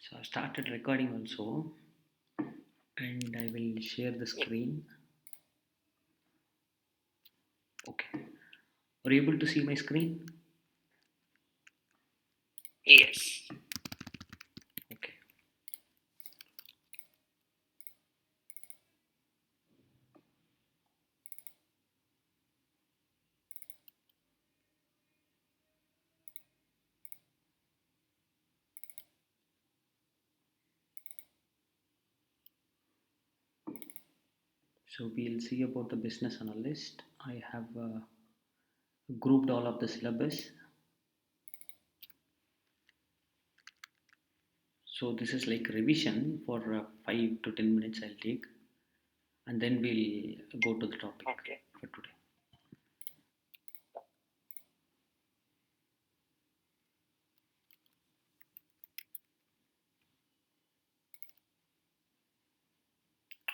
So I've started recording also, and I will share the screen. Okay. Are you able to see my screen? Yes. Okay. So we'll see about the business analyst. I have grouped all of the syllabus. So this is like revision for 5 to 10 minutes I'll take, and then we'll go to the topic Okay. for today.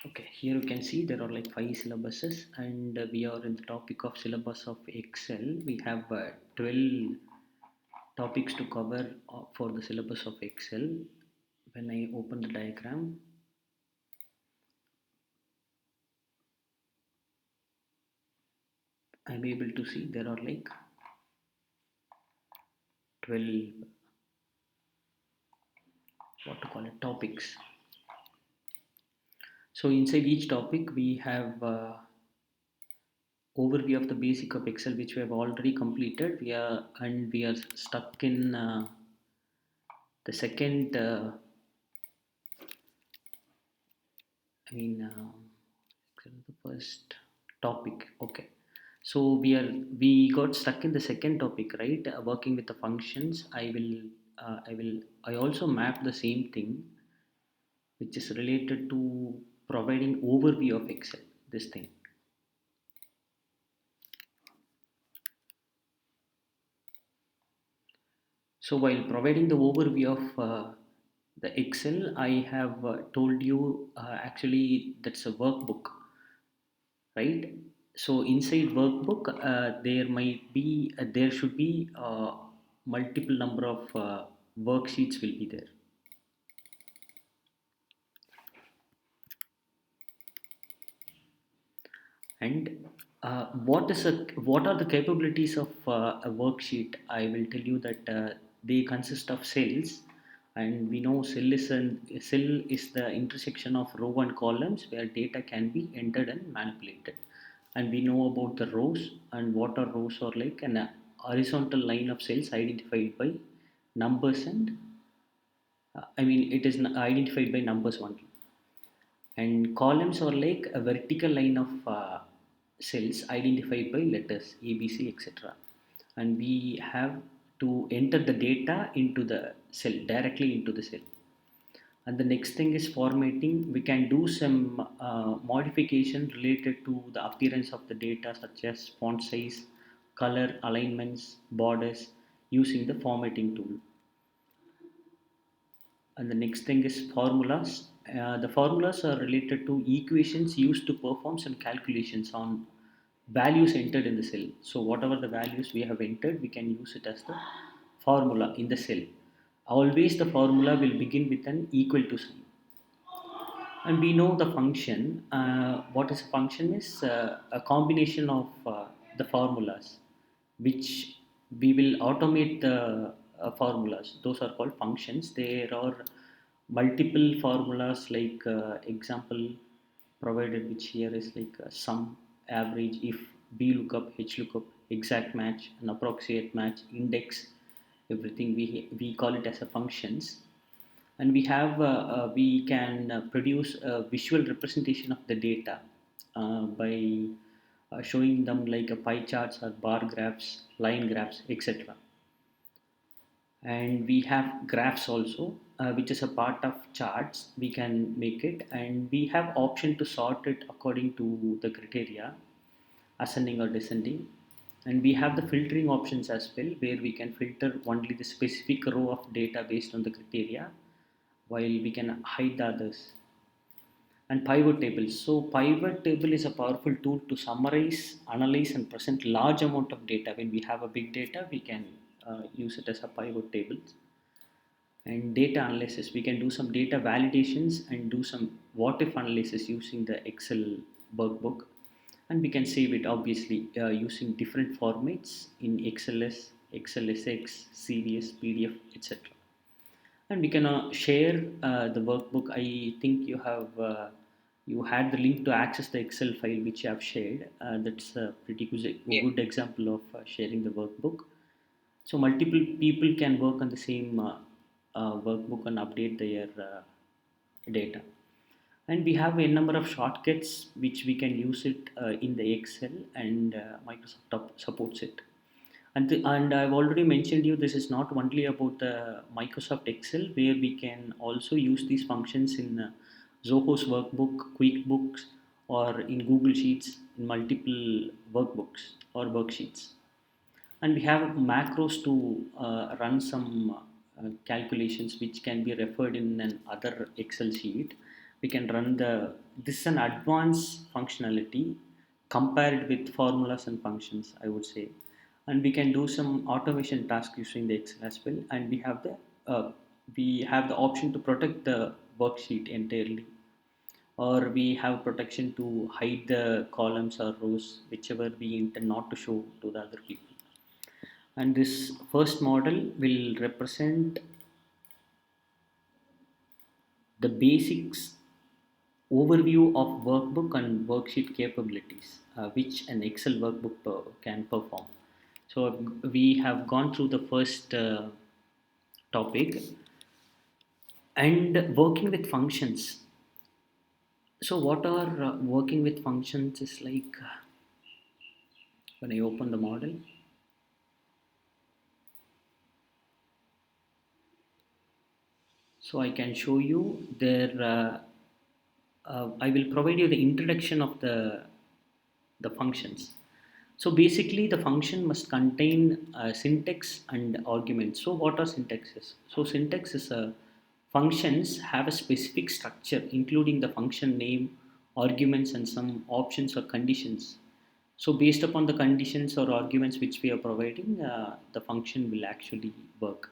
Okay, here you can see there are like 5 syllabuses, and we are in the topic of syllabus of Excel. We have 12 topics to cover for the syllabus of Excel. When I open the diagram, I'm able to see there are like 12, what to call it, topics. So inside each topic we have overview of the basic of Excel, which we have already completed. We are stuck in the second I mean, the first topic. Okay. So we got stuck in the second topic, right? Working with the functions. I also map the same thing, which is related to providing overview of Excel. This thing. So while providing the overview of the Excel, I have told you actually that's a workbook, right? So inside workbook, there should be multiple number of worksheets will be there. And what are the capabilities of a worksheet? I will tell you that they consist of cells, and we know cell is the intersection of row and columns where data can be entered and manipulated. And we know about the rows, and what are rows are like an horizontal line of cells identified by numbers and it is identified by numbers only, and columns are like a vertical line of cells identified by letters A, B, C, etc. And we have to enter the data into the cell, directly into the cell. And the next thing is formatting. We can do some modification related to the appearance of the data, such as font size, color, alignments, borders, using the formatting tool. And the next thing is formulas. The formulas are related to equations used to perform some calculations on values entered in the cell. So whatever the values we have entered, we can use it as the formula in the cell. Always the formula will begin with an equal to sign. And we know the function. What is a function is a combination of the formulas, which we will automate the formulas. Those are called functions. There are multiple formulas, like example provided, which here is like sum, average, if, b lookup, h lookup, exact match, an approximate match, index, everything we call it as a functions. And we can produce a visual representation of the data by showing them like a pie charts or bar graphs, line graphs, etc. And we have graphs also, which is a part of charts. We can make it, and we have option to sort it according to the criteria, ascending or descending. And we have the filtering options as well, where we can filter only the specific row of data based on the criteria, while we can hide the others. And pivot tables. So pivot table is a powerful tool to summarize, analyze, and present large amount of data. When we have a big data, we can use it as a pivot table. And data analysis, we can do some data validations and do some what if analysis using the Excel workbook. And we can save it obviously using different formats in XLS, XLSX, CDS, PDF, etc. And we can share the workbook. I think you had the link to access the Excel file which you have shared. That's a pretty Yeah. good example of sharing the workbook. So multiple people can work on the same workbook and update their data. And we have a number of shortcuts which we can use it in the Excel, and Microsoft supports it. And I've already mentioned you this is not only about the Microsoft Excel, where we can also use these functions in Zoho's workbook, QuickBooks, or in Google Sheets in multiple workbooks or worksheets. And we have macros to run some calculations which can be referred in an other Excel sheet. We can run the this is an advanced functionality compared with formulas and functions, I would say. And we can do some automation tasks using the Excel as well. And uh, we have the option to protect the worksheet entirely, or we have protection to hide the columns or rows whichever we intend not to show to the other people. And this first model will represent the basics overview of workbook and worksheet capabilities which an Excel workbook can perform. So we have gone through the first topic. And working with functions. So what are working with functions is like when I open the model. So I can show you there. I will provide you the introduction of the functions. So basically, the function must contain syntax and arguments. So what are syntaxes? So syntax is a functions have a specific structure, including the function name, arguments, and some options or conditions. So based upon the conditions or arguments which we are providing, the function will actually work.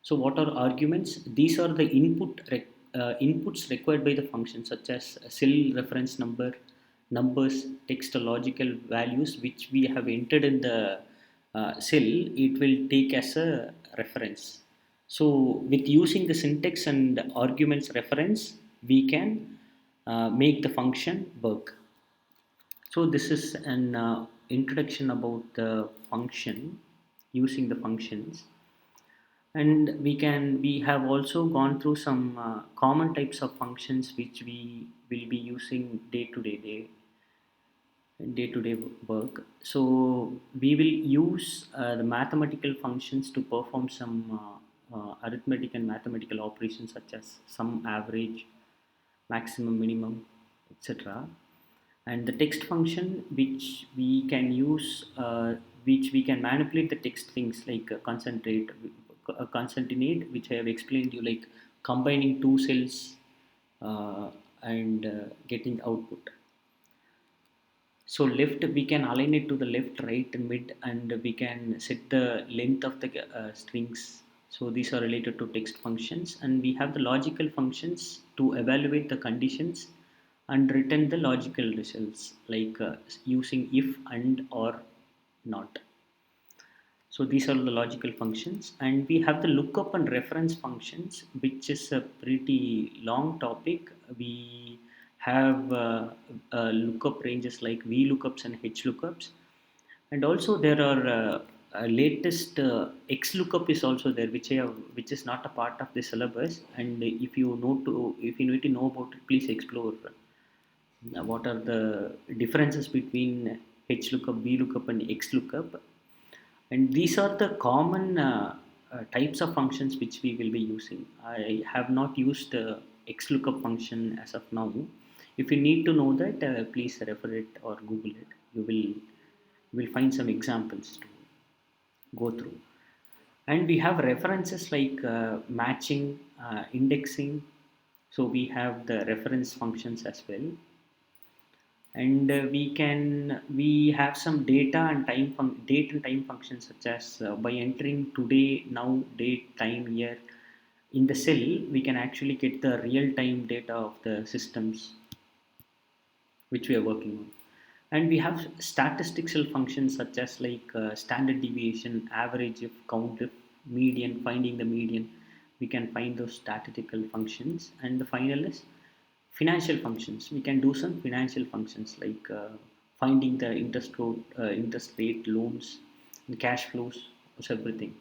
So what are arguments? These are the inputs required by the function, such as a cell reference number, numbers, text, or logical values which we have entered in the cell. It will take as a reference. So with using the syntax and arguments reference, we can make the function work. So this is an introduction about the function, using the functions. And we have also gone through some common types of functions which we will be using day to day work. So we will use the mathematical functions to perform some arithmetic and mathematical operations such as sum, average, maximum, minimum, etc. And the text function which we can manipulate the text things like concatenate, which I have explained you, like combining two cells and getting output. So left, we can align it to the left, right, and mid, and we can set the length of the strings. So these are related to text functions, and we have the logical functions to evaluate the conditions and return the logical results, like using if, and, or, not. So these are the logical functions, and we have the lookup and reference functions, which is a pretty long topic. We have lookup ranges like VLOOKUPs and HLOOKUPs, and also there are latest XLOOKUP is also there, which is not a part of the syllabus. And if you need to know about it, please explore what are the differences between HLOOKUP, VLOOKUP, and XLOOKUP. And these are the common types of functions which we will be using. I have not used XLOOKUP function as of now. If you need to know that, please refer it or Google it. You will find some examples to go through. And we have references like matching, indexing. So we have the reference functions as well. And we have some date and time functions, such as by entering today, now, date, time, year, In the cell, we can actually get the real time data of the systems which we are working on. And we have statistical functions such as like standard deviation, average, if count, if median, finding the median. We can find those statistical functions. And the final is financial functions. We can do some financial functions like finding the interest rate, loans, and cash flows, everything.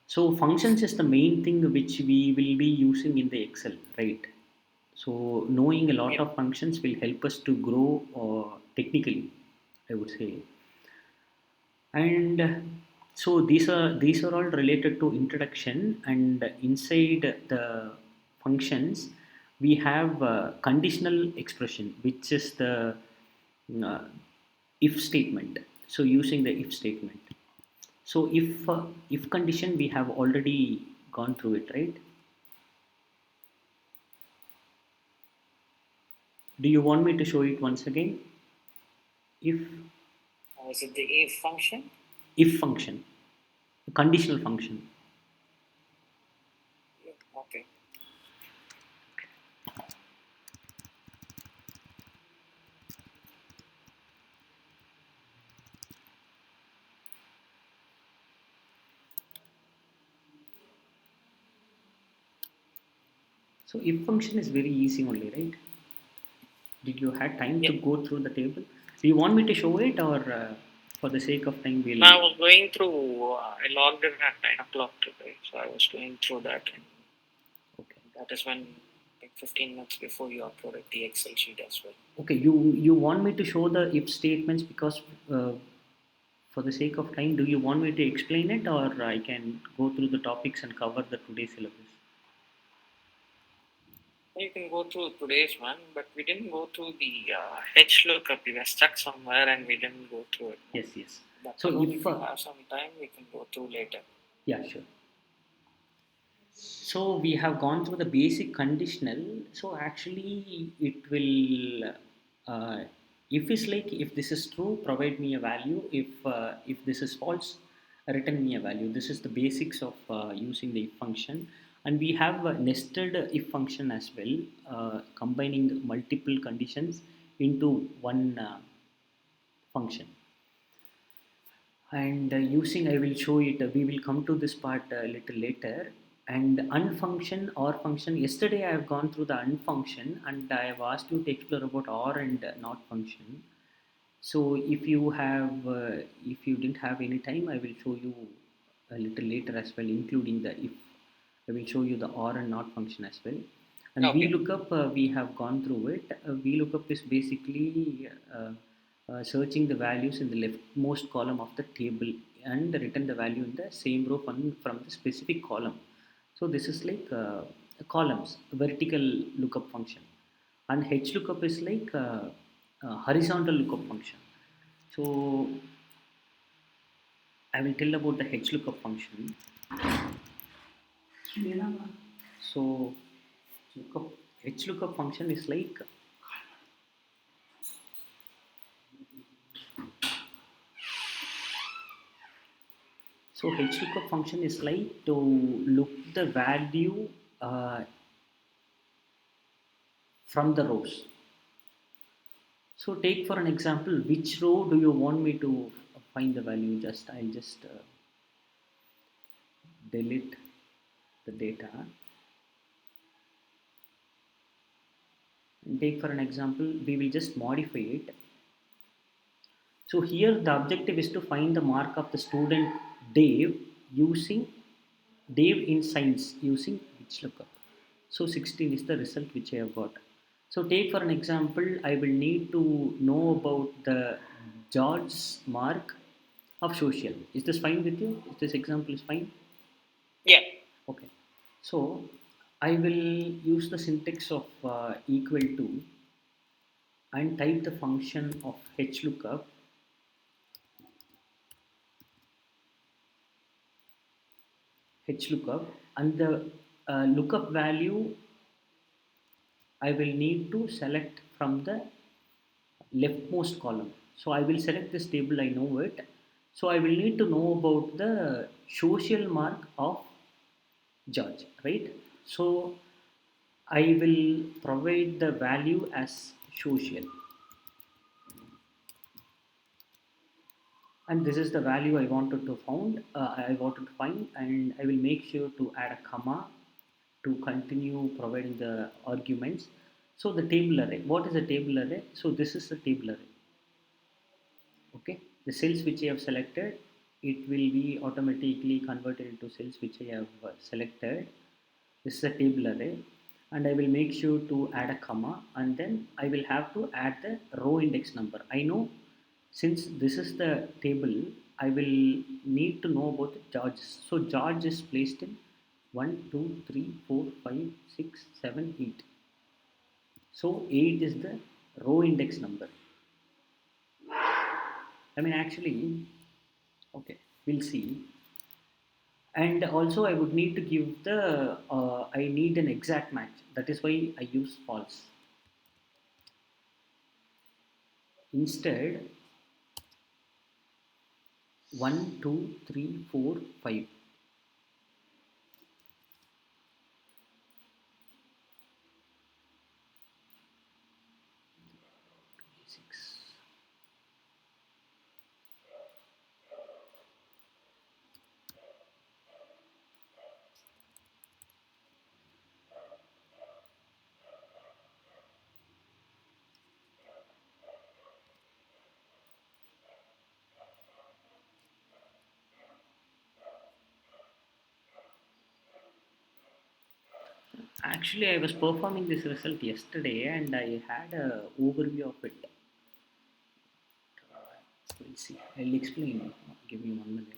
So functions is the main thing which we will be using in the Excel, right? So knowing a lot Yep. of functions will help us to grow technically, I would say. And so these are all related to introduction. And inside the functions, we have conditional expression, which is the uh, if statement. So using the if statement. So if condition, we have already gone through it, right? Do you want me to show it once again? Is it the if function? If function, conditional function. Yeah. Okay. So if function is very easy only, right? Did you had time to Yep. go through the table? Do you want me to show it, or for the sake of time Now we'll? I was going through. I logged in at 9 o'clock today, so I was going through that, and Okay. that is when, like 15 minutes before you uploaded the Excel sheet as well. Okay. You want me to show the if statements because for the sake of time, do you want me to explain it, or I can go through the topics and cover the today's syllabus? You can go through today's one, but we didn't go through the H lookup. We were stuck somewhere and we didn't go through it. Yes. Yes. That So alone, if if you have some time, we can go through later. yeah, sure. So we have gone through the basic conditional. So actually, it will if is like if this is true, provide me a value. If this is false, return me a value. This is the basics of using the if function, and we have a nested if function as well, combining multiple conditions into one function. And using, I will show it. We will come to this part a little later. And unfunction or function, yesterday I have gone through the unfunction and I have asked you to explore about or and not function. So if you didn't have any time, I will show you a little later as well, including the if. I will show you the or and not function as well. And Okay. VLOOKUP, we have gone through it. VLOOKUP is basically searching the values in the leftmost column of the table and return the value in the same row from the specific column. So this is like columns, vertical lookup function. And HLOOKUP is like horizontal lookup function. So I will tell about the HLOOKUP function. So lookup, HLOOKUP function is like, so HLOOKUP function is like to look the value uh, from the rows. So take for an example, which row do you want me to find the value? I'll just delete the data and take for an example. We will just modify it. So here the objective is to find the mark of the student Dave using Dave in science using which lookup. So 16 is the result which I have got. So take for an example, I will need to know about the George's mark of social. Is this fine with you? Is this example is fine? Yeah. Okay. So I will use the syntax of equal to and type the function of hlookup. HLOOKUP, and the lookup value I will need to select from the leftmost column. So I will select this table, I know it. So I will need to know about the social mark of George, right? So I will provide the value as social, and this is the value I wanted to found. I wanted to find, and I will make sure to add a comma to continue providing the arguments. So the table array. What is a table array? So this is the table array. Okay, the cells which I have selected, it will be automatically converted into cells which I have selected. This is a table array, and I will make sure to add a comma, and then I will have to add the row index number. I know, since this is the table, I will need to know about the charges. So charge is placed in 1 2 3 4 5 6 7 8. So 8 is the row index number. I mean, actually, okay, we'll see. And also I would need to give the I need an exact match. That is why I use false. Instead, 1 2 3 4 5 6. Actually, I was performing this result yesterday and I had a overview of it. We'll see. I'll explain. Give me 1 minute.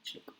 Let's look.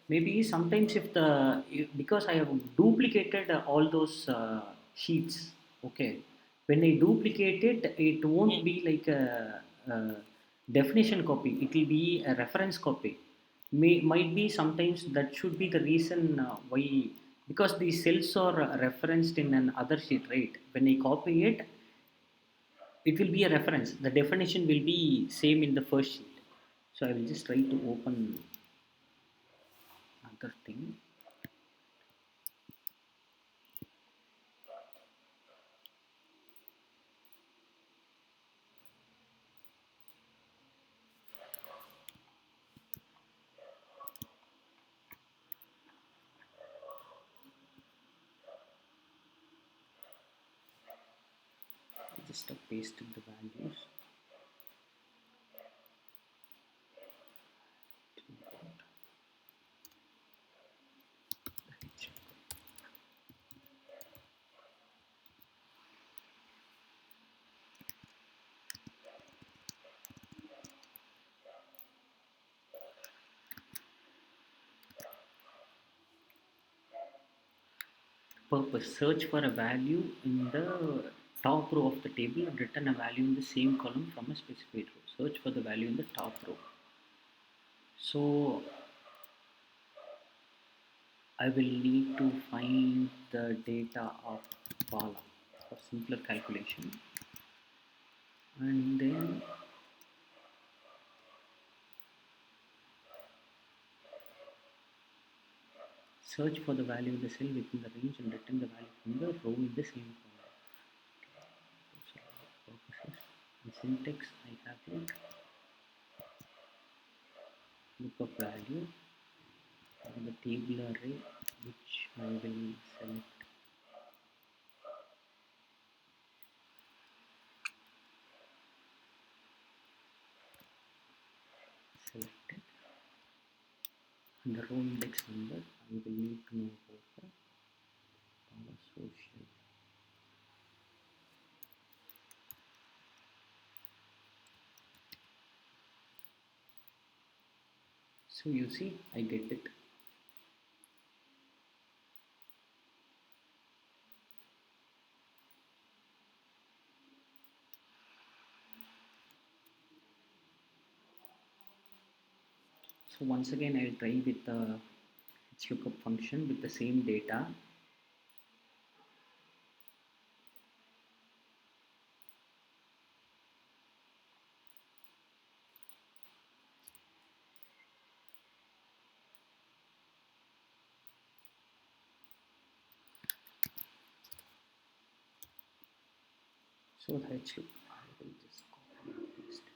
Maybe sometimes because I have duplicated all those sheets. Okay, when I duplicate it, it won't Mm. be like a definition copy, it will be a reference copy. Might be sometimes that should be the reason why, because these cells are referenced in an other sheet, right? When I copy it, it will be a reference. The definition will be same in the first sheet. So I will just try to open another thing. Just paste the values. Purpose: search for a value in the top row of the table and return a value in the same column from a specified row. Search for the value in the top row. So I will need to find the data of Bala for simpler calculation, and then search for the value in the cell within the range and return the value from the row in the same column. So purposes and syntax, I have like lookup value and the table array, which I will select it, and the row index number I will need to know about the power social. So you see, I get it. So once again, I'll try with the lookup function with the same data. So the H look, I will just copy and paste it.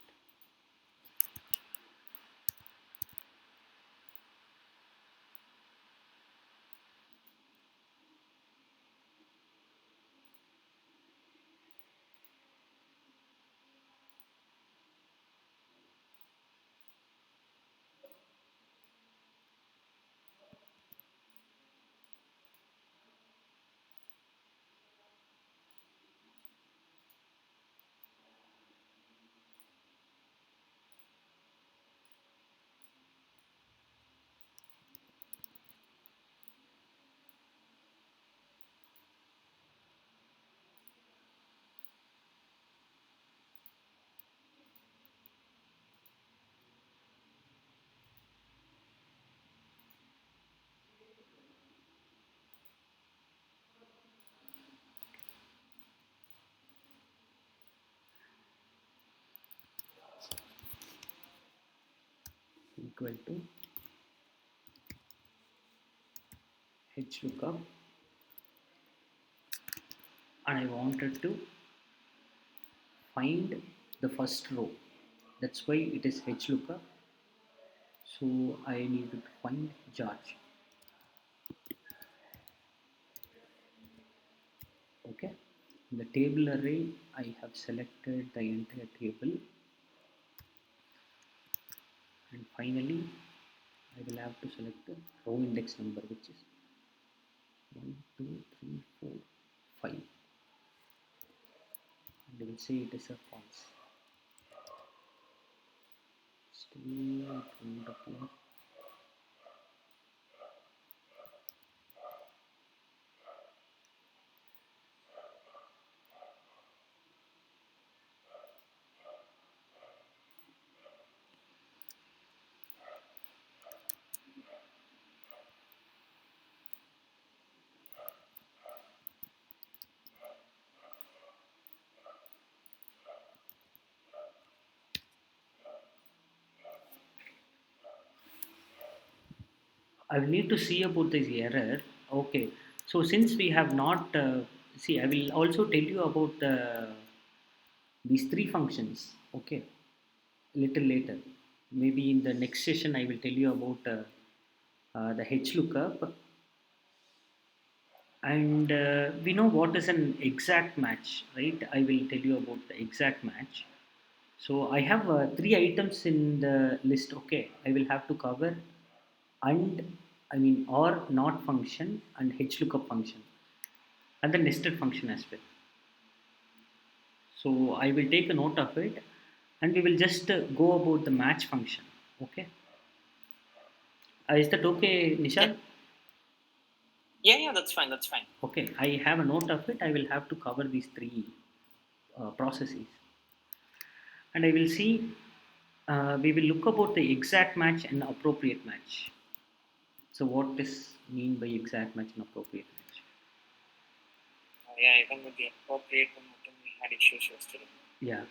Equal to H lookup, and I wanted to find the first row. That's why it is H lookup. So I need to find George. Okay. In the table array, I have selected the entire table, and finally I will have to select the row index number, which is 1, 2, 3, 4, 5, and I will say it is a false. Still it won't appear. I will need to see about this error. Okay. So since we have not see, I will also tell you about these three functions. Okay, little later. Maybe in the next session, I will tell you about the H lookup, and we know what is an exact match, right? I will tell you about the exact match. So I have three items in the list. Okay, I will have to cover and I mean or not function and H lookup function and the nested function as well. So I will take a note of it and we will just go about the match function. Okay. Is that okay, Yeah, Nishal? yeah, yeah. That's fine. That's fine. Okay. I have a note of it. I will have to cover these three processes. And I will see, we will look about the exact match and appropriate match. So what does mean by exact match and appropriate match? Yeah, even with the appropriate one, I think we had issues yesterday. Yeah.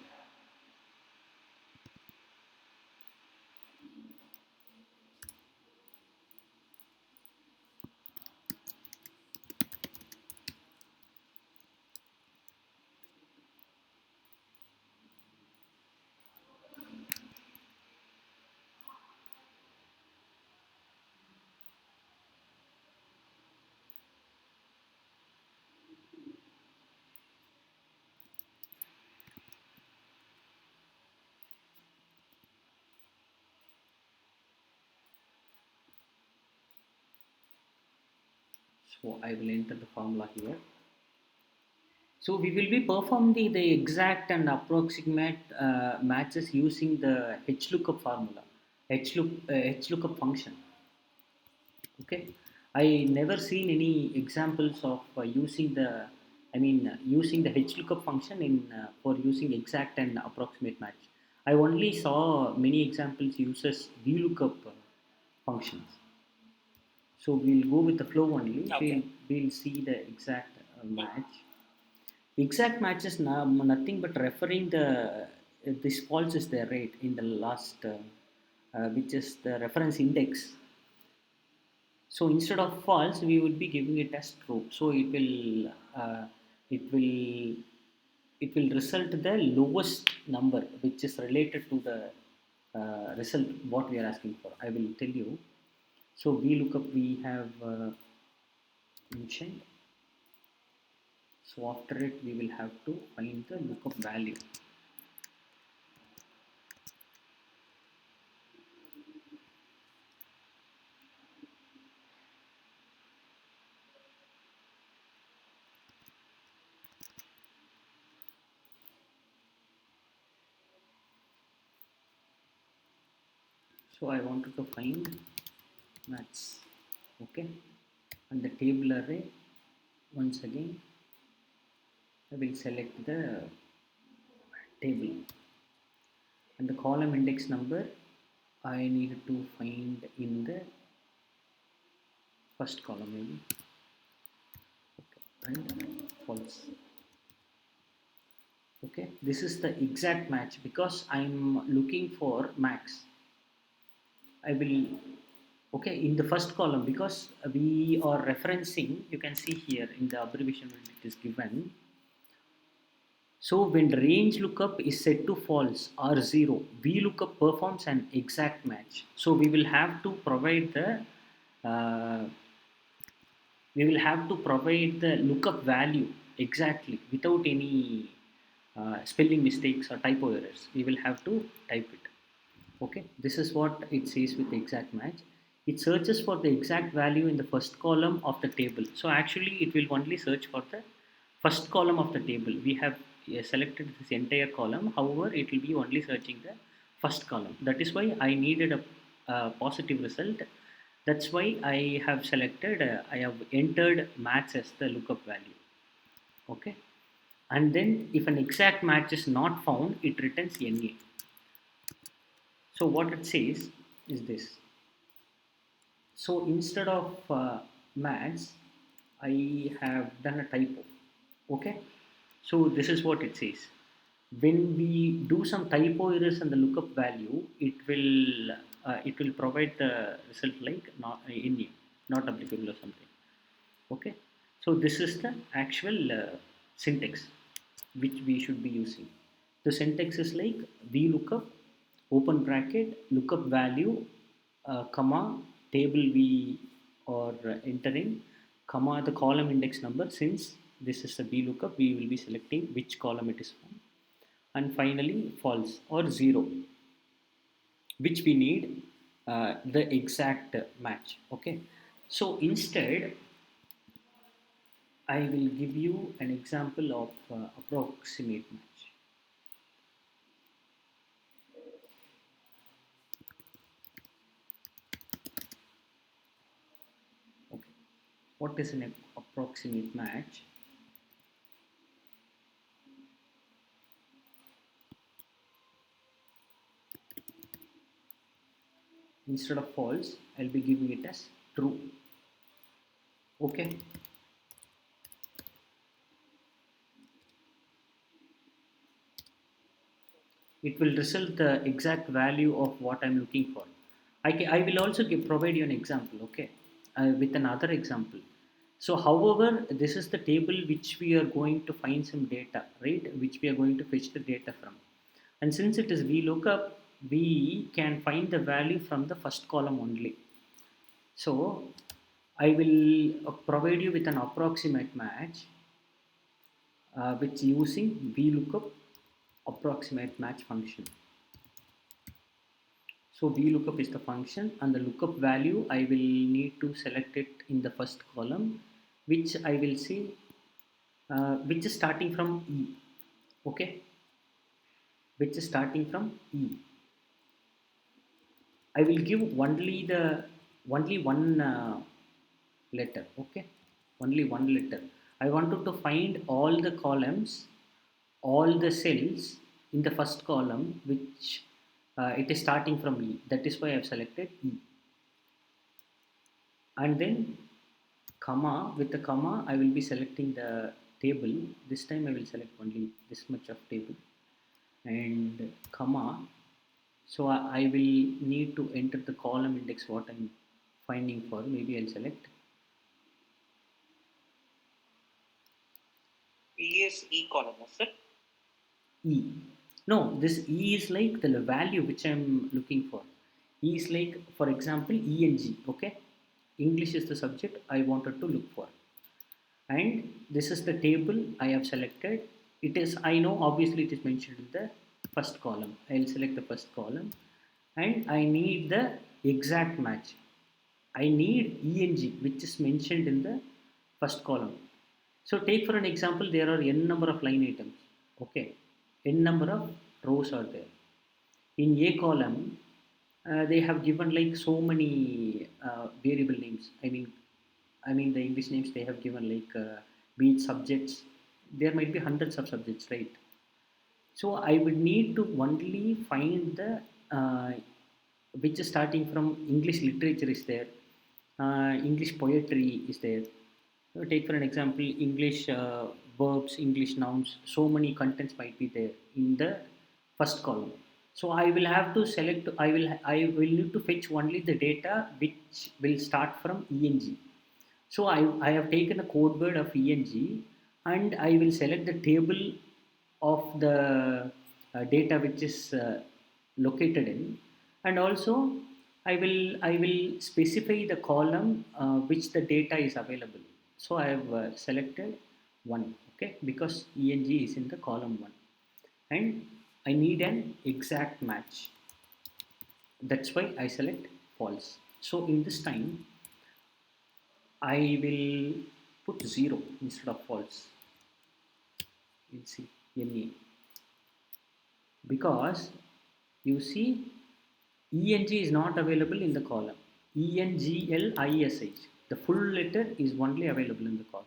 So I will enter the formula here. So we will be performing the exact and approximate matches using the HLOOKUP formula, HLOOKUP function. Okay, I never seen any examples of using the HLOOKUP function in for using exact and approximate match. I only saw many examples uses VLOOKUP functions. So we'll go with the flow only. Okay. We'll see the exact match. Exact match is nothing but referring this false is there, right, in the last which is the reference index. So instead of false we would be giving it as true, so it will it will result the lowest number which is related to the result what we are asking for. I will tell you. So we look up, we have mentioned. So after it we will have to find the lookup value. So I wanted to find maths. Okay, and the table array, once again I will select the table and the column index number I need to find in the first column maybe. Okay, and false. Okay, this is the exact match because I'm looking for max. I will, okay, in the first column because we are referencing, you can see here in the abbreviation when it is given. So when range lookup is set to false or 0, VLOOKUP performs an exact match. So uh, we will have to provide the lookup value exactly without any spelling mistakes or typo errors. We will have to type it. Okay, this is what it says with the exact match. It searches for the exact value in the first column of the table. So actually it will only search for the first column of the table. We have selected this entire column, however it will be only searching the first column. That is why I needed a positive result. That's why I have selected, I have entered match as the lookup value. Okay, and then if an exact match is not found, it returns NA. So what it says is this. So instead of maths, I have done a typo. Okay. So this is what it says. When we do some typo errors in the lookup value, it will provide the result like not in not applicable or something. Okay, so this is the actual syntax which we should be using. The syntax is like VLOOKUP, open bracket, lookup value, comma, table we are entering, comma, the column index number. Since this is a VLOOKUP, we will be selecting which column it is from, and finally false or 0, which we need the exact match. Okay, so instead I will give you an example of approximate match. Okay, what is an approximate match? Instead of false, I'll be giving it as true. Okay, it will result the exact value of what I'm looking for. I will also provide you an example, okay, with another example. So, however, this is the table which we are going to find some data, right, which we are going to fetch the data from. And since it is VLOOKUP, we can find the value from the first column only. So, I will provide you with an approximate match which using VLOOKUP approximate match function. So VLOOKUP is the function, and the lookup value I will need to select it in the first column, which I will see which is starting from E. Okay, which is starting from E. I will give only one letter. Okay, only one letter. I wanted to find all the columns, all the cells in the first column, which it is starting from E. That is why I have selected E. And then comma, with the comma I will be selecting the table. This time I will select only this much of table, and comma. So I will need to enter the column index what I'm finding for. Maybe I'll select E is E column, is it? E. No, this E is like the value which I'm looking for. E is like, for example, ENG. Okay, English is the subject I wanted to look for, and this is the table I have selected. It is, I know obviously it is mentioned in the first column. I'll select the first column, and I need the exact match. I need ENG which is mentioned in the first column. So take for an example, there are n number of line items. Okay, n number of rows are there. In A column, they have given like so many variable names. I mean the English names they have given like be it subjects. There might be hundreds of subjects, right? So I would need to only find the which is starting from English literature is there, English poetry is there. Take for an example, English verbs, English nouns. So many contents might be there in the first column. So I will have to select. I will need to fetch only the data which will start from ENG. So I have taken a code word of ENG, and I will select the table of the data which is located in, and also I will specify the column which the data is available. So I have selected one. Okay, because ENG is in the column one, and I need an exact match. That's why I select false. So in this time I will put 0 instead of false. You'll see NA, because you see ENG is not available in the column. ENGLISH, the full letter is only available in the column.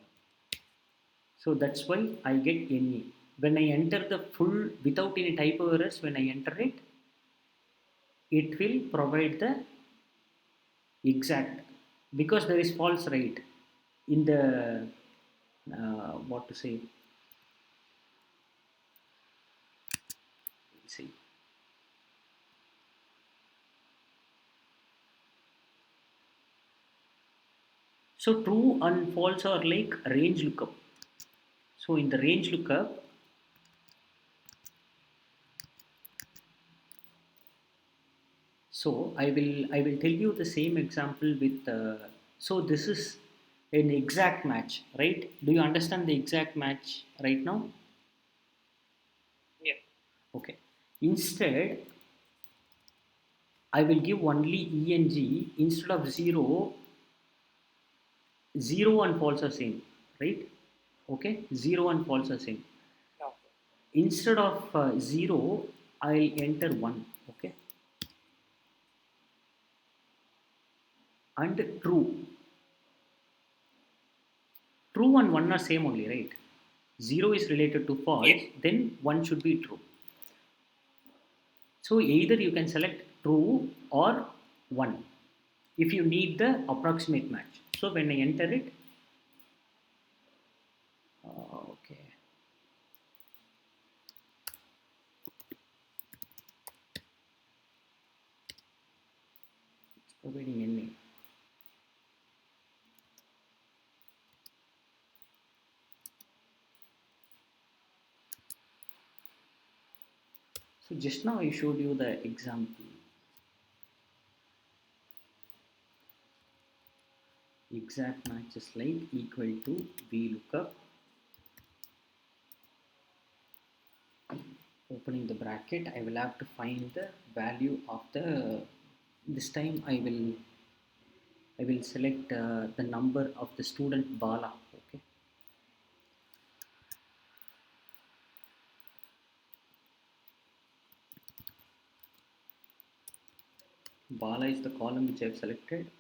So that's why I get NA. When I enter the full without any typo errors, when I enter it, it will provide the exact, because there is false right in the what to say, So true and false are like range lookup. So in the range lookup, so I will tell you the same example with. So this is an exact match, right? Do you understand the exact match right now? Yeah. Okay. Instead, I will give only E and G instead of zero. Zero and false are same, right? Okay. Zero and false are same. Okay. Instead of zero, I'll enter one. Okay. And true. True and 1 are same only, right? 0 is related to false, Yes. then 1 should be true. So either you can select true or 1 if you need the approximate match. So when I enter it, okay, it's providing any. So just now I showed you the example. Exact match is like equal to VLOOKUP, opening the bracket. I will have to find the value of the. This time I will select the number of the student Bala. Okay, Bala is the column which I have selected.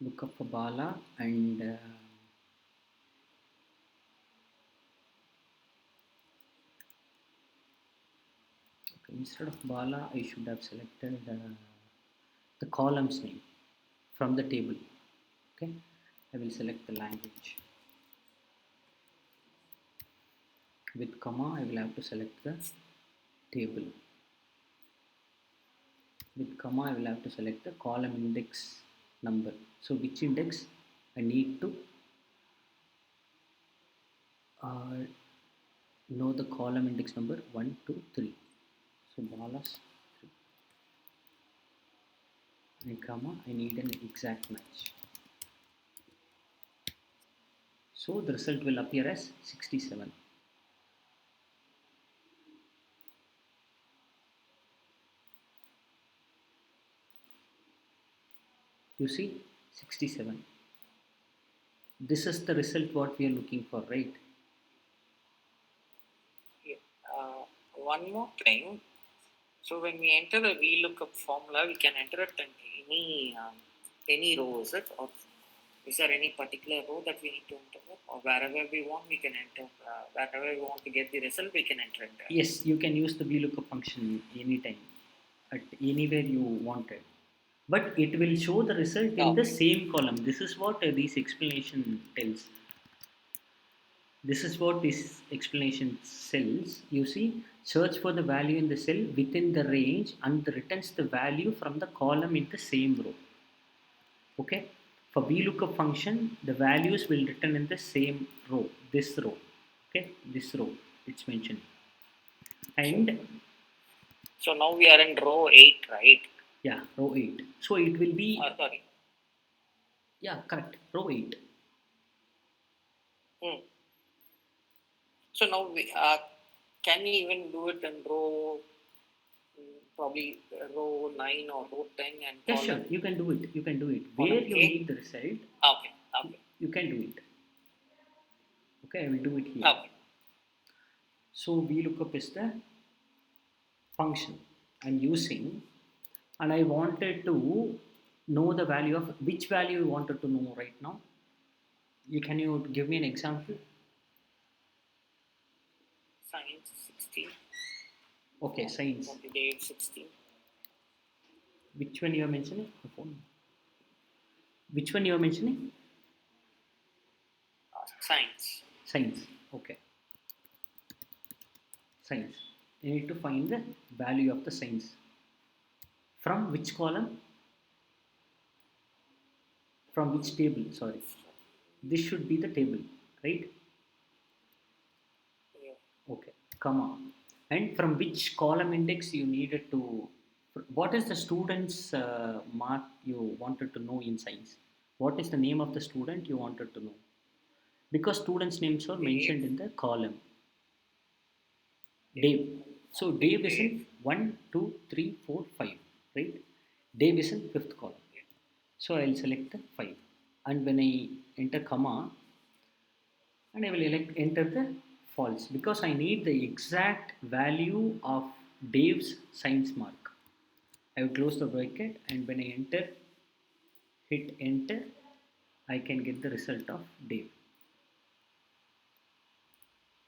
Look up for Bala and okay, instead of Bala, I should have selected the column's name from the table. Okay, I will select the language with comma. I will have to select the table with comma. I will have to select the column index number. So which index I need to uh, know the column index number 1, 2, 3. So Bala's 3 and comma. I need an exact match. So the result will appear as 67. You see 67. This is the result what we are looking for, right? Yeah. One more thing. So when we enter the VLOOKUP formula, we can enter it in any row, is it? Or is there any particular row that we need to enter? Or wherever we want, we can enter. Wherever we want to get the result, we can enter it there. Yes, you can use the VLOOKUP function anytime at anywhere you want it. But it will show the result in the Okay. same column. This is what this explanation tells. This is what this explanation tells. You see, search for the value in the cell within the range and returns the value from the column in the same row. Okay, for VLOOKUP function the values will return in the same row, this row. Okay, this row it's mentioned. So, And so now we are in row 8, right? yeah, row 8, so it will be, Sorry. yeah, correct, row 8. Hmm. So now can we even do it in row, probably row 9 or row 10 and Yeah, call sure, it you can do it, you can do it where column you K? need the result. Okay. you, Okay. you can do it. Okay, I will do it here. Okay. So VLOOKUP is the function I'm using, and I wanted to know the value of which value you wanted to know right now. Can you give me an example? Science 16. Okay, science. What the date 16? Which one you are mentioning? The phone. Which one you are mentioning? Science. Science. Okay, science. You need to find the value of the science. From which column? From which table? Sorry. This should be the table, right? Yeah. Okay, comma. And from which column index you needed to, what is the student's mark you wanted to know in science? What is the name of the student you wanted to know? Because students' names are mentioned Dave. in the column. Dave. Dave. So Okay, Dave is Dave. in 1, 2, 3, 4, 5, right? Dave is in fifth column. Yeah. So I'll select the 5. And when I enter comma, and I will enter the false because I need the exact value of Dave's science mark. I will close the bracket and when I hit enter, I can get the result of Dave.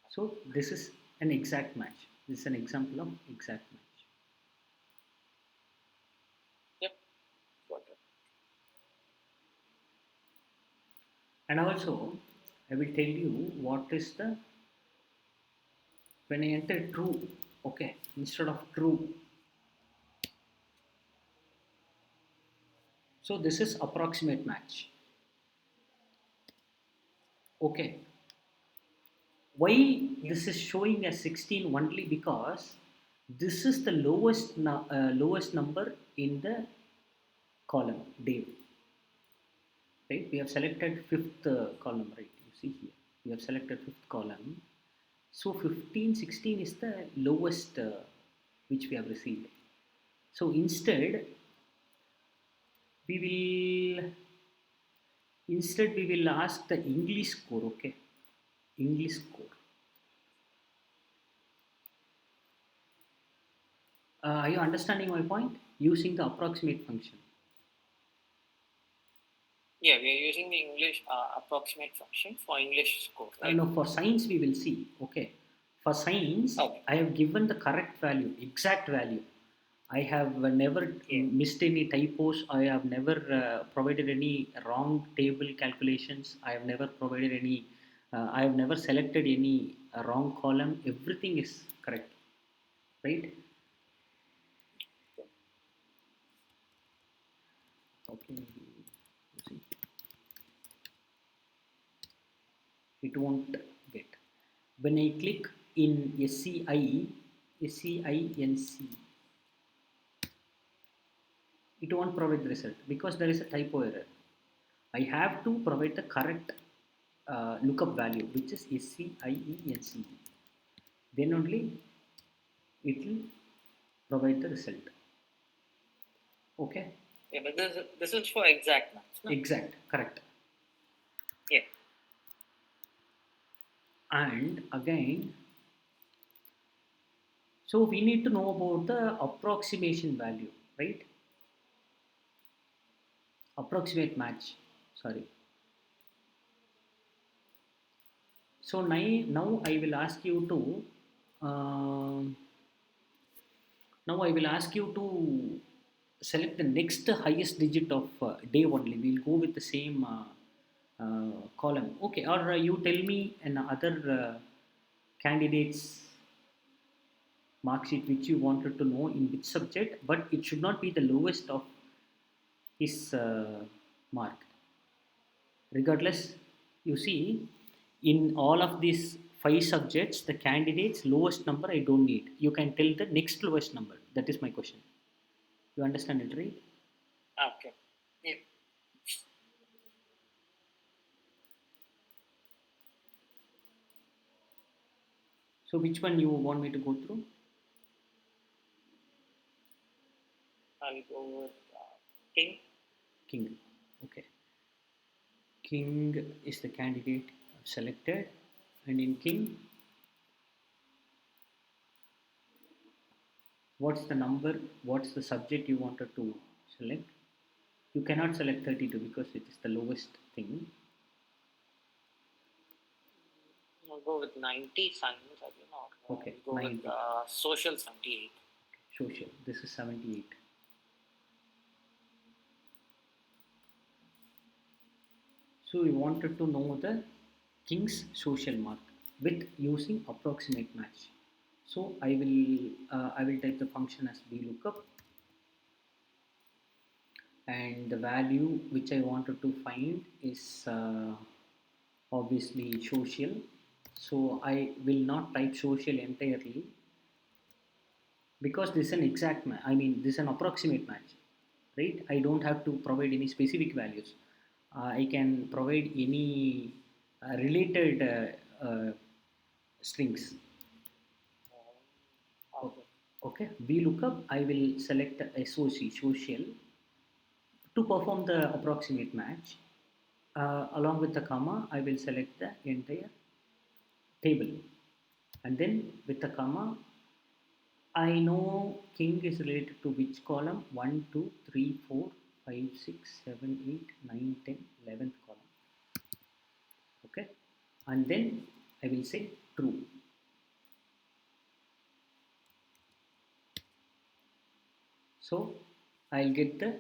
So this is an exact match. This is an example of exact match. Yep. Got it. And also, I will tell you what is the, when I enter true, okay, instead of true. So this is approximate match. Okay, why Yeah. this is showing as 16 only because this is the lowest number in the column Dave, right? We have selected fifth column, right? You see here we have selected fifth column, so 15, 16 is the lowest which we have received. So we we will ask the English score. Okay, English score. Are you understanding my point? Using the approximate function. Yeah, we are using the English approximate function for English score, right? No, for science we will see. Okay, for science Okay. I have given the correct value, exact value. I have never Yeah. missed any typos. I have never provided any wrong table calculations. I have never provided any. I have never selected any wrong column. Everything is correct, right? Okay, you see, it won't get. When I click in SCINC, it won't provide the result because there is a typo error. I have to provide the correct lookup value, which is SCIENC. Then only it will provide the result. Okay, Yeah, but this is for exact maths, no? exact, correct. Yeah. And again, so we need to know about the approximation value, right? Approximate match. Sorry. So now I will ask you to. um Now I will ask you to select the next highest digit of day only. We'll go with the same column. Okay, or you tell me another candidate's mark sheet which you wanted to know in which subject, but it should not be the lowest of his mark. Regardless, you see, in all of these 5 subjects, the candidate's lowest number I don't need. You can tell the next lowest number. That is my question. You understand it, right? Okay. Yeah. So which one you want me to go through? I'll go with King. King. Okay. King is the candidate I've selected, and in King, what's the number? What's the subject you wanted to select? You cannot select 32 because it is the lowest thing. I'll go with 90 science again, or Okay, I'll go with 90. social 78. Social. This is 78. So we wanted to know the King's social mark with using approximate match. So I will type the function as VLOOKUP and the value which I wanted to find is obviously social. So I will not type social entirely because this is an exact I mean this is an approximate match, right? I don't have to provide any specific values. I can provide any related strings. Okay. Okay, VLOOKUP, I will select the SOC social to perform the approximate match. Along with the comma, I will select the entire table, and then with the comma, I know king is related to which column? 1, 2, 3, 4, 5, 6, 7, 8, 9, 10, 11th column. Okay, and then I will say true. So I'll get the.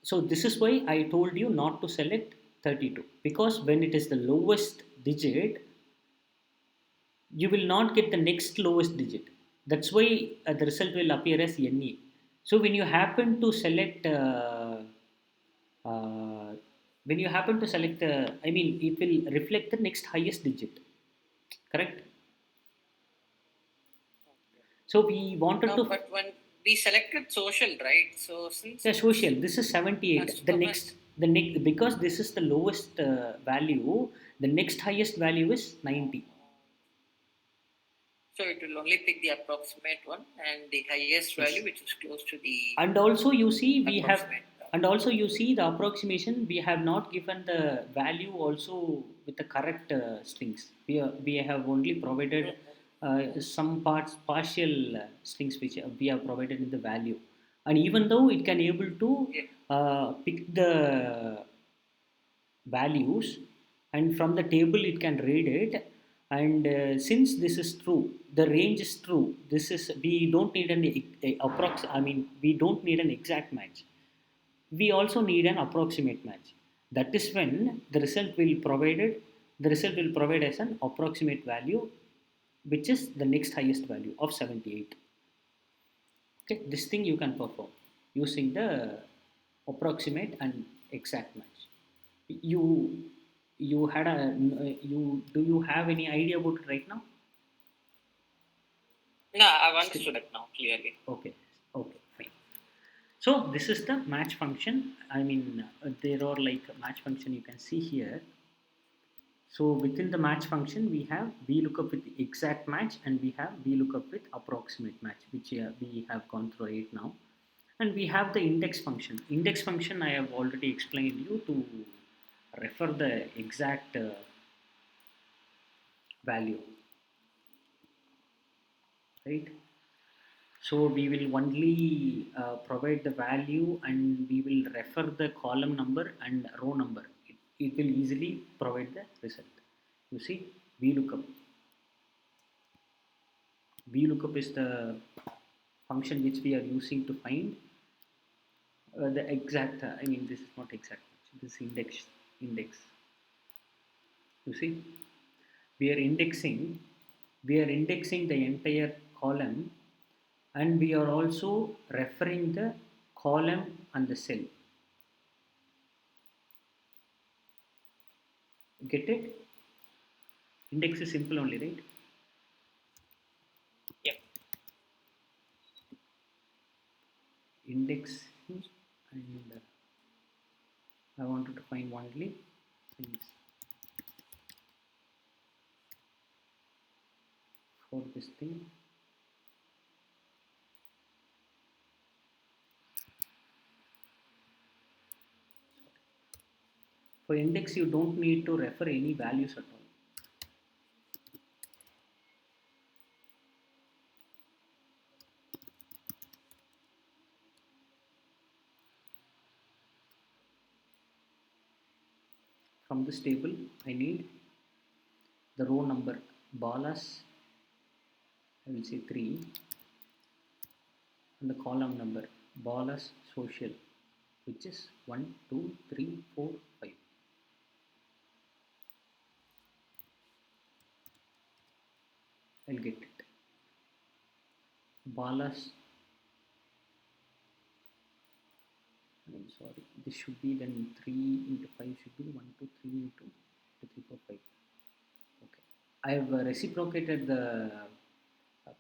So this is why I told you not to select 32, because when it is the lowest digit, you will not get the next lowest digit. That's why the result will appear as NE. So uh, when you happen to select the, I mean, it will reflect the next highest digit, correct? So we wanted No, to, but when we selected social, right? So since yeah, it's social. This is 78. The next, customers, the next, because this is the lowest value, the next highest value is 90. so it will only pick the approximate one and the highest value, Yes. which is close to the And also you see we have, approximate. and also you see the approximation, we have not given the value also with the correct strings. We have only provided Mhm. some parts partial strings which we have provided in the value, and even though it can able to Yeah. pick the values, and from the table it can read it, and since this is true, the range is true, this is, we don't need an approx, I mean we don't need an exact match, we also need an approximate match. That is when the result will provide as an approximate value, which is the next highest value of 78. Okay, this thing you can perform using the approximate and exact match. You had a, you, do you have any idea about it right now? No, I've Still, understood it now clearly. okay, okay, fine. So this is the match function. I mean, there are like match function you can see here. So within the match function, we have VLOOKUP with the exact match, and we have VLOOKUP with approximate match, which we have gone through it now. And we have the index function. Index function I have already explained you to refer the exact value, right? So we will only provide the value, and we will refer the column number and row number. It will easily provide the result. You see, VLOOKUP. VLOOKUP is the function which we are using to find the exact. I mean, this is not exact. This index. You see, we are indexing. We are indexing the entire column, and we are also referring the column and the cell. Get it? Index is simple only, right? Yep. Index, and I wanted to find only things for this thing. For index, you don't need to refer any values at all. From this table, I need the row number balas, I will say 3, and the column number balas social, which is 1, 2, 3, 4, 5. I'll get it. Balas mean, sorry, this should be then 3 into 5 should be 1, 2, 3 into 2, 3, 4, 5. Okay. I have reciprocated the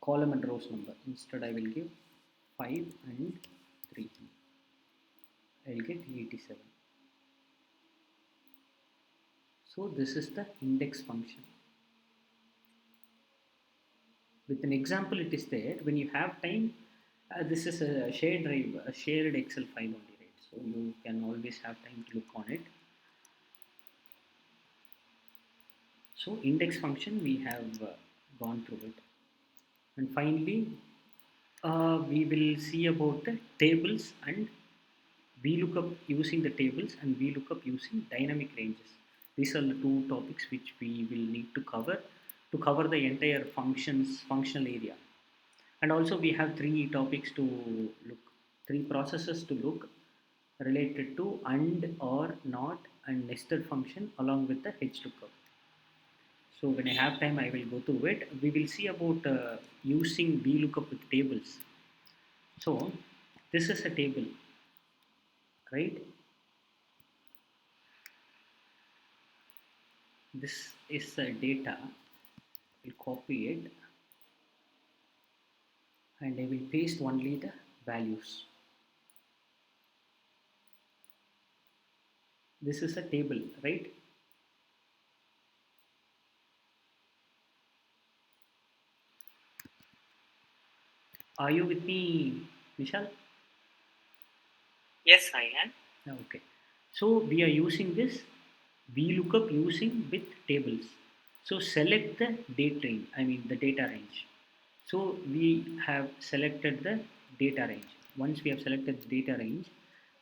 column and rows number. Instead, I will give 5 and 3. I will get 87. So this is the index function. With an example, it is there. When you have time, this is a shared drive, a shared Excel file only, right? So you can always have time to look on it. So index function, we have gone through it. And finally, we will see about the tables and VLOOKUP using the tables and VLOOKUP using dynamic ranges. These are the two topics which we will need to cover the entire functional area. And also we have three topics to look, three processes to look related to and, or, not, and nested function along with the HLOOKUP. So when I have time, I will go through it. We will see about using VLOOKUP with tables. So this is a table, right? This is the data. I'll copy it and I will paste only the values. This is a table, right? Are you with me, Vishal? Yes, I am. Okay. So we are using this VLOOKUP using with tables. So select the date range, I mean the data range. So we have selected the data range. Once we have selected the data range,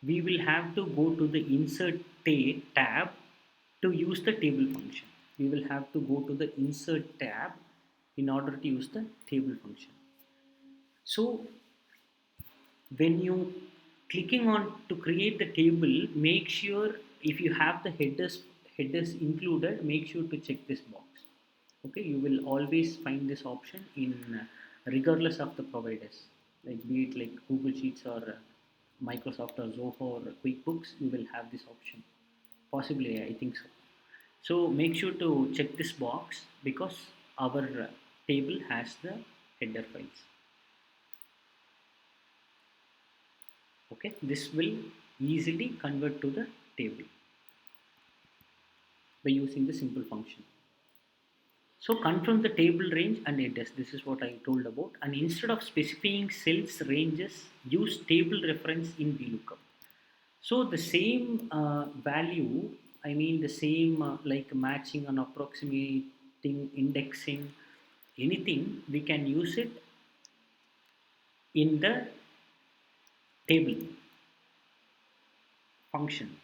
we will have to go to the insert tab to use the table function. We will have to go to the insert tab in order to use the table function. So when you clicking on to create the table, make sure if you have the headers included, make sure to check this box. Okay, you will always find this option in regardless of the providers, like be it like Google Sheets or Microsoft or Zoho or QuickBooks, you will have this option. Possibly, I think so. So make sure to check this box because our table has the header files. Okay, this will easily convert to the table by using the simple function. So confirm the table range and headers. This is what I told about. And instead of specifying cells ranges, use table reference in VLOOKUP. So the same value, I mean the same like matching and approximating, indexing, anything, we can use it in the table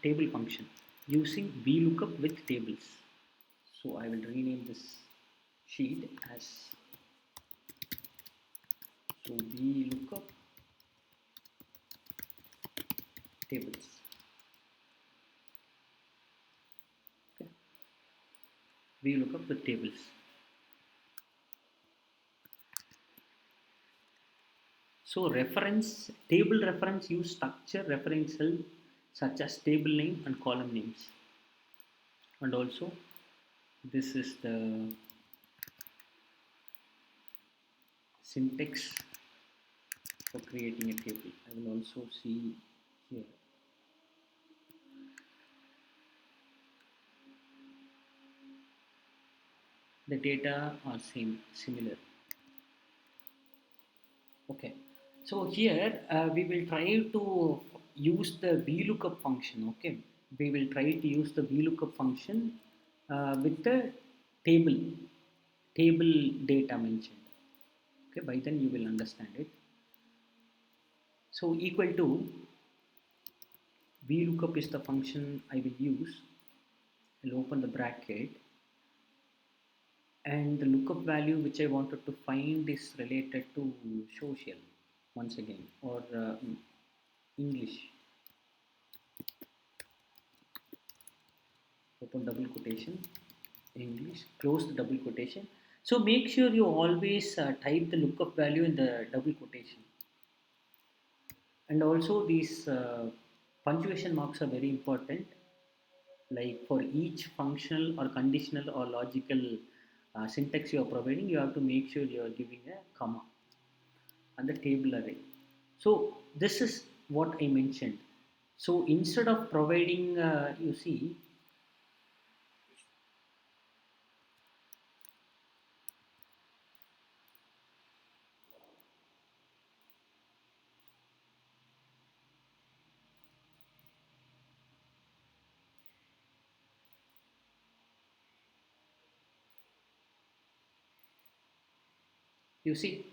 table function using VLOOKUP with tables. So I will rename this sheet as so VLOOKUP tables. Okay. VLOOKUP with tables. So reference table reference use structure referential such as table name and column names. And also this is the syntax for creating a table. I will also see here. The data are similar. Okay. So here we will try to use the VLOOKUP function. Okay. We will try to use the VLOOKUP function with the table table data mentioned. Okay. By then you will understand it. So equal to VLOOKUP is the function I will use. I'll open the bracket and the lookup value which I wanted to find is related to social once again or English. Open double quotation, English, close the double quotation. So make sure you always type the lookup value in the double quotation. And also these Punctuation marks are very important. Like for each functional or conditional or logical syntax you are providing, you have to make sure you are giving a comma and the table array. So this is what I mentioned. So instead of providing, you see, you see,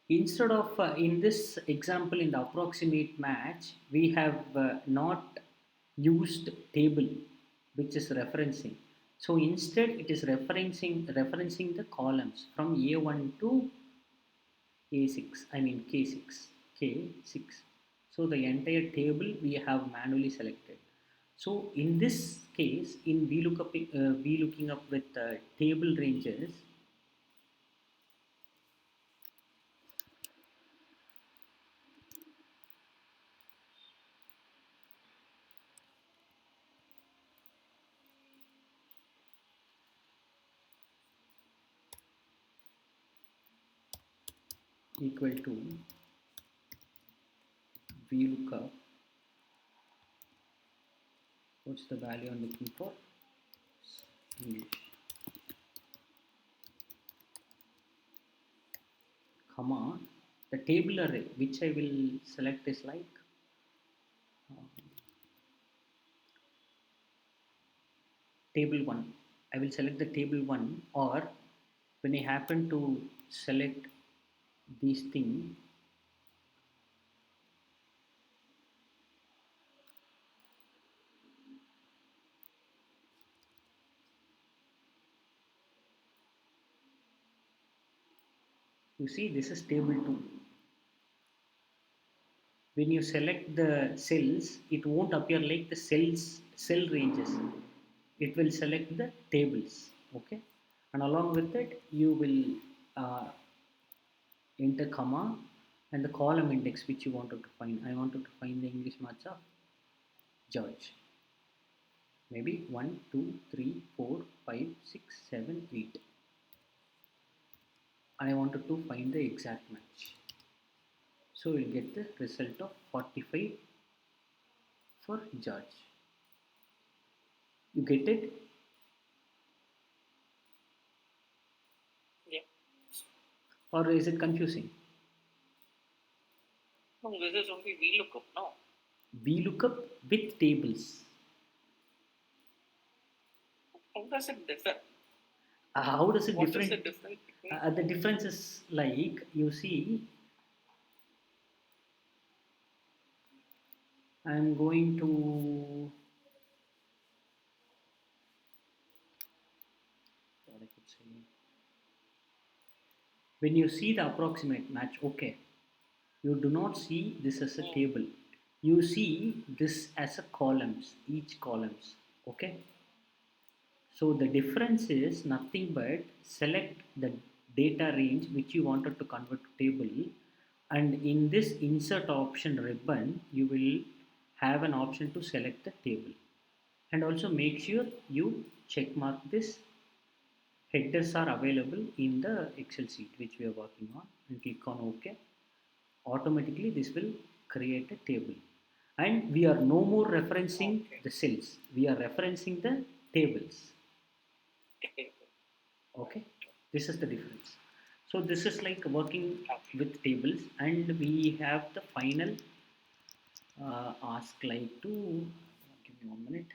instead of in this example in the approximate match, we have not used table, which is referencing. So instead, it is referencing the columns from A1 to A6. I mean K6, K6. So the entire table we have manually selected. So in this case, in we looking up with table ranges equal to VLOOKUP. What's the value I'm looking for? English, comma, the table array which I will select is like table 1. I will select the table 1, or when I happen to select these things, you see this is table 2. When you select the cells, it won't appear like the cell ranges. It will select the tables. Okay, and along with it, you will enter comma and the column index which you wanted to find. I wanted to find the English match of George. Maybe 1, 2, 3, 4, 5, 6, 7, 8. And I wanted to find the exact match. So we'll get the result of 45 for George. You get it? Yeah. Or is it confusing? No, this is only VLOOKUP, no? VLOOKUP with tables. How does it differ? How does it What is the different? difference between The difference is like you see, I'm going to what I could say. When you see the approximate match, okay, you do not see this as a mm, table. You see this as a columns, each columns. Okay. So the difference is nothing but select the data range which you wanted to convert to table, and in this insert option ribbon you will have an option to select the table, and also make sure you check mark this headers are available in the Excel sheet which we are working on, and click on OK. Automatically this will create a table, and we are no more referencing okay. the cells, we are referencing the tables. Okay. Okay, this is the difference. So this is like working Okay. with tables, and we have the final ask like to give me 1 minute.